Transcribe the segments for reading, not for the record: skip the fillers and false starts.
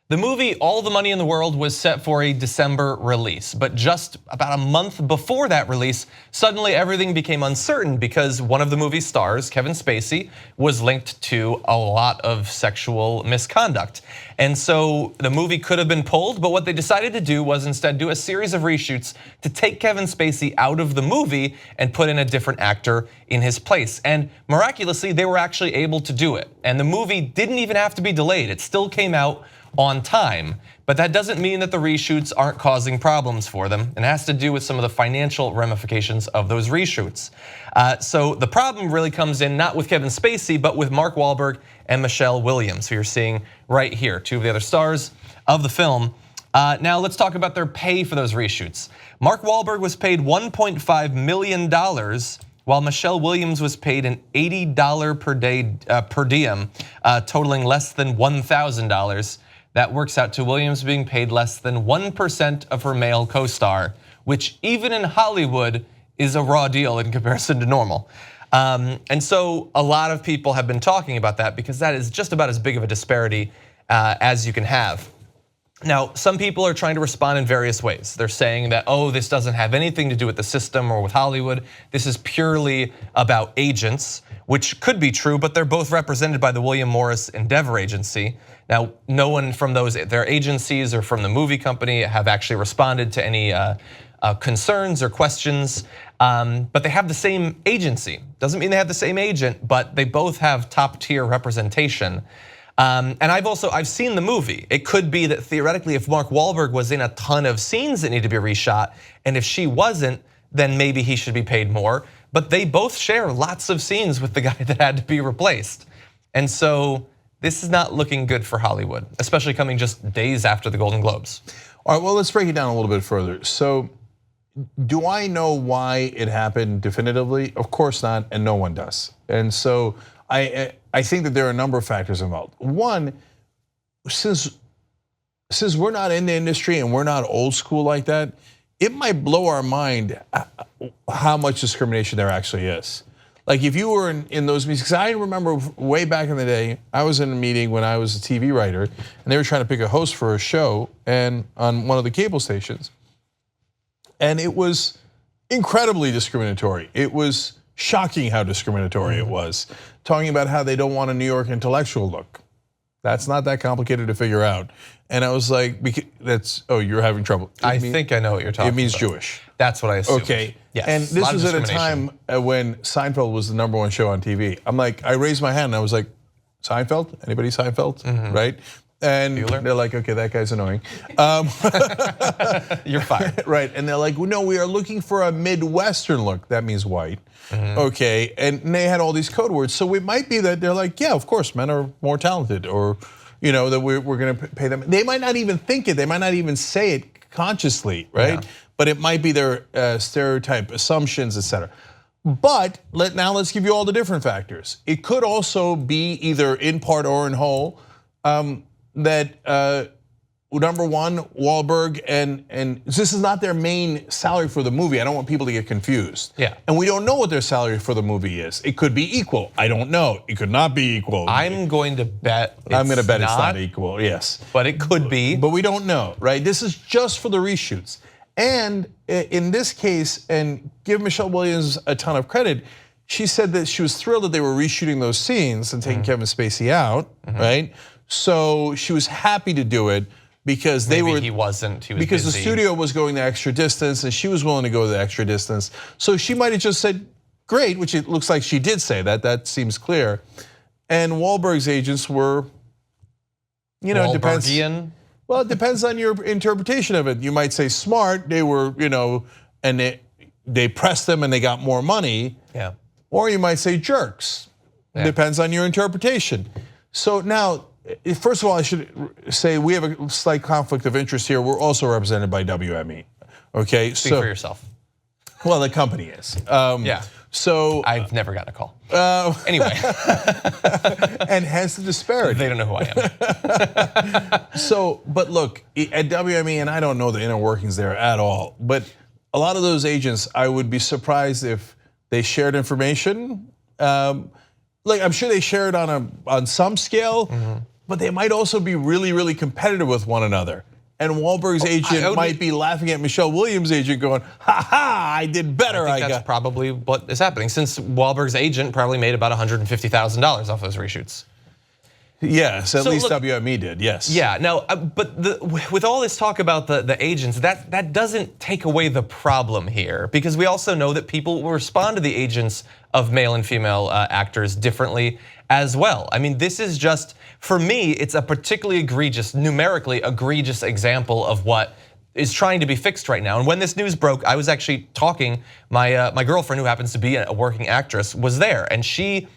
The movie All the Money in the World was set for a December release, but just about a month before that release, suddenly everything became uncertain because one of the movie's stars, Kevin Spacey, was linked to a lot of sexual misconduct. And so the movie could have been pulled, but what they decided to do was instead do a series of reshoots to take Kevin Spacey out of the movie and put in a different actor in his place. And miraculously, they were actually able to do it. And the movie didn't even have to be delayed. It still came out on time, but that doesn't mean that the reshoots aren't causing problems for them. It has to do with some of the financial ramifications of those reshoots. So the problem really comes in not with Kevin Spacey, but with Mark Wahlberg and Michelle Williams, who you're seeing right here, two of the other stars of the film. Now let's talk about their pay for those reshoots. Mark Wahlberg was paid $1.5 million, while Michelle Williams was paid an $80 per day per diem, totaling less than $1,000. That works out to Williams being paid less than 1% of her male co-star, which even in Hollywood is a raw deal in comparison to normal. And so a lot of people have been talking about that because that is just about as big of a disparity as you can have. Now, some people are trying to respond in various ways. They're saying that, oh, this doesn't have anything to do with the system or with Hollywood. This is purely about agents, which could be true, but they're both represented by the William Morris Endeavor Agency. Now, no one from their agencies or from the movie company have actually responded to any concerns or questions, but they have the same agency. Doesn't mean they have the same agent, but they both have top tier representation. And I've seen the movie. It could be that theoretically if Mark Wahlberg was in a ton of scenes that need to be reshot, and if she wasn't, then maybe he should be paid more. But they both share lots of scenes with the guy that had to be replaced. And so this is not looking good for Hollywood, especially coming just days after the Golden Globes. All right, well, let's break it down a little bit further. So do I know why it happened definitively? Of course not, and no one does. And so I think that there are a number of factors involved. One, since we're not in the industry and we're not old school like that, it might blow our mind how much discrimination there actually is. Like if you were in those meetings, because I remember way back in the day, I was in a meeting when I was a TV writer, and they were trying to pick a host for a show and on one of the cable stations. And it was incredibly discriminatory. It was shocking how discriminatory it was. Talking about how they don't want a New York intellectual look. That's not that complicated to figure out. And I was like, you're having trouble. I think I know what you're talking about. It means Jewish. That's what I assumed. Okay, yes. And this was at a time when Seinfeld was the #1 show on TV. I'm like, I raised my hand and I was like, Seinfeld? Anybody Seinfeld? Right? And Bueller? They're like, okay, that guy's annoying. You're fired. Right, and they're like, well, no, we are looking for a Midwestern look. That means white. Okay, and they had all these code words. So it might be that they're like, yeah, of course, men are more talented, or that we're gonna pay them. They might not even think it, they might not even say it consciously, right? Yeah. But it might be their stereotype assumptions, etc. But now let's give you all the different factors. It could also be either in part or in whole that #1, Wahlberg and this is not their main salary for the movie. I don't want people to get confused. Yeah. And we don't know what their salary for the movie is. It could be equal. I don't know. It could not be equal. I'm going to bet it's not equal, yes. But it could be. But we don't know, right? This is just for the reshoots. And in this case, and give Michelle Williams a ton of credit, she said that she was thrilled that they were reshooting those scenes and taking Kevin Spacey out, right? So she was happy to do it because he was because busy. The studio was going the extra distance and she was willing to go the extra distance. So she might have just said, great, which it looks like she did say that seems clear. And Wahlberg's agents were, it depends. Well, it depends on your interpretation of it. You might say smart, they were, and they pressed them and they got more money. Yeah. Or you might say jerks. Yeah. Depends on your interpretation. So now, first of all, I should say we have a slight conflict of interest here. We're also represented by WME. Okay, Speak for yourself. Well, the company is. Yeah. So I've never gotten a call. Anyway. And hence the disparity. They don't know who I am. So, but look, at WME, and I don't know the inner workings there at all, but a lot of those agents, I would be surprised if they shared information. Like I'm sure they share it on some scale, but they might also be really, really competitive with one another. And Wahlberg's agent might be laughing at Michelle Williams' agent going, ha ha, I did better. I think that's probably what is happening, since Wahlberg's agent probably made about $150,000 off those reshoots. Yes, at least WME did, yes. Yeah, no, but with all this talk about the agents, that doesn't take away the problem here, because we also know that people will respond to the agents of male and female actors differently as well. I mean, this is just, for me, it's a particularly egregious, numerically egregious example of what is trying to be fixed right now. And when this news broke, I was actually talking, my girlfriend, who happens to be a working actress, was there, and she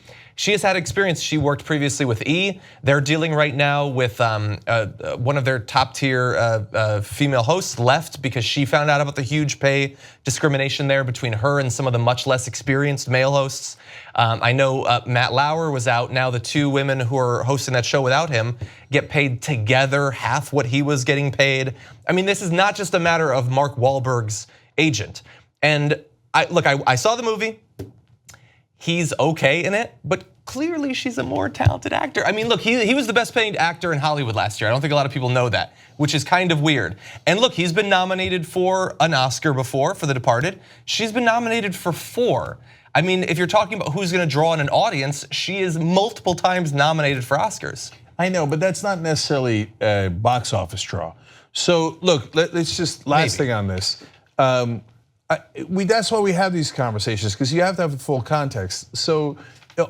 has had experience. She worked previously with E! They're dealing right now with one of their top tier female hosts left because she found out about the huge pay discrimination there between her and some of the much less experienced male hosts. I know Matt Lauer was out. Now the two women who are hosting that show without him get paid together half what he was getting paid. I mean, this is not just a matter of Mark Wahlberg's agent. And I saw the movie. He's okay in it, but clearly she's a more talented actor. I mean, look, he was the best paid actor in Hollywood last year. I don't think a lot of people know that, which is kind of weird. And look, he's been nominated for an Oscar before for The Departed. She's been nominated for 4. I mean, if you're talking about who's gonna draw in an audience, she is multiple times nominated for Oscars. I know, but that's not necessarily a box office draw. So look, let's just, last thing on this. That's why we have these conversations, because you have to have the full context. So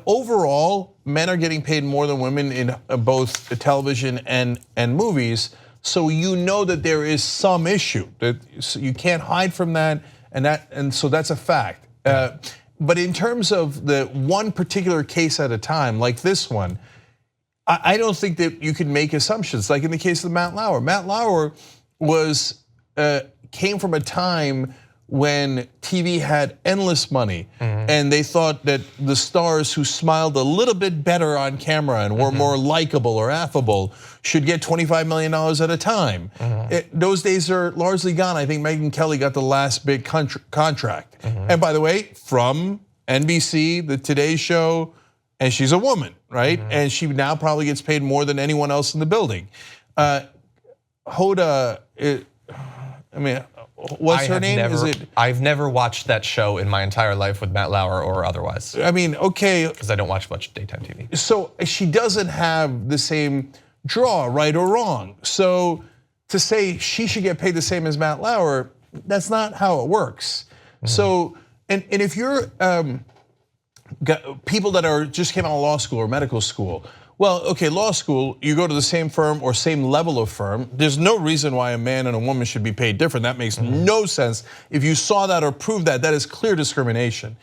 overall, men are getting paid more than women in both television and movies. So you know that there is some issue. So you can't hide from that, and so that's a fact. But in terms of the one particular case at a time, like this one, I don't think that you can make assumptions. Like in the case of Matt Lauer. Matt Lauer came from a time when TV had endless money, and they thought that the stars who smiled a little bit better on camera and were more likable or affable should get $25 million at a time. Those days are largely gone. I think Megyn Kelly got the last big contract. And by the way, from NBC, the Today Show, and she's a woman, right? And she now probably gets paid more than anyone else in the building. Hoda, I mean, what's her name? I've never watched that show in my entire life with Matt Lauer or otherwise. I mean, okay. Because I don't watch much daytime TV. So she doesn't have the same draw, right or wrong. So to say she should get paid the same as Matt Lauer, that's not how it works. So, and if you're people that are just came out of law school or medical school, well, okay, law school, you go to the same firm or same level of firm. There's no reason why a man and a woman should be paid different. That makes no sense. If you saw that or proved that, that is clear discrimination.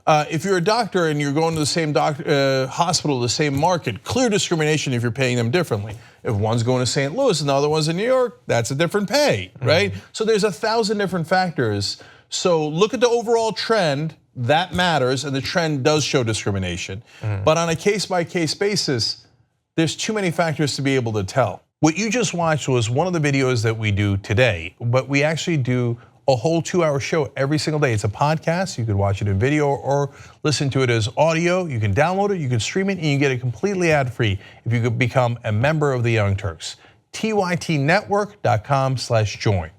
If you're a doctor and you're going to the same hospital, the same market, clear discrimination if you're paying them differently. If one's going to St. Louis and the other one's in New York, that's a different pay, right? So there's 1,000 different factors. So look at the overall trend, that matters, and the trend does show discrimination. But on a case-by-case basis, there's too many factors to be able to tell. What you just watched was one of the videos that we do today, but we actually do a whole 2-hour show every single day. It's a podcast, you can watch it in video or listen to it as audio. You can download it, you can stream it, and you get it completely ad-free if you could become a member of the Young Turks. TYTnetwork.com/join.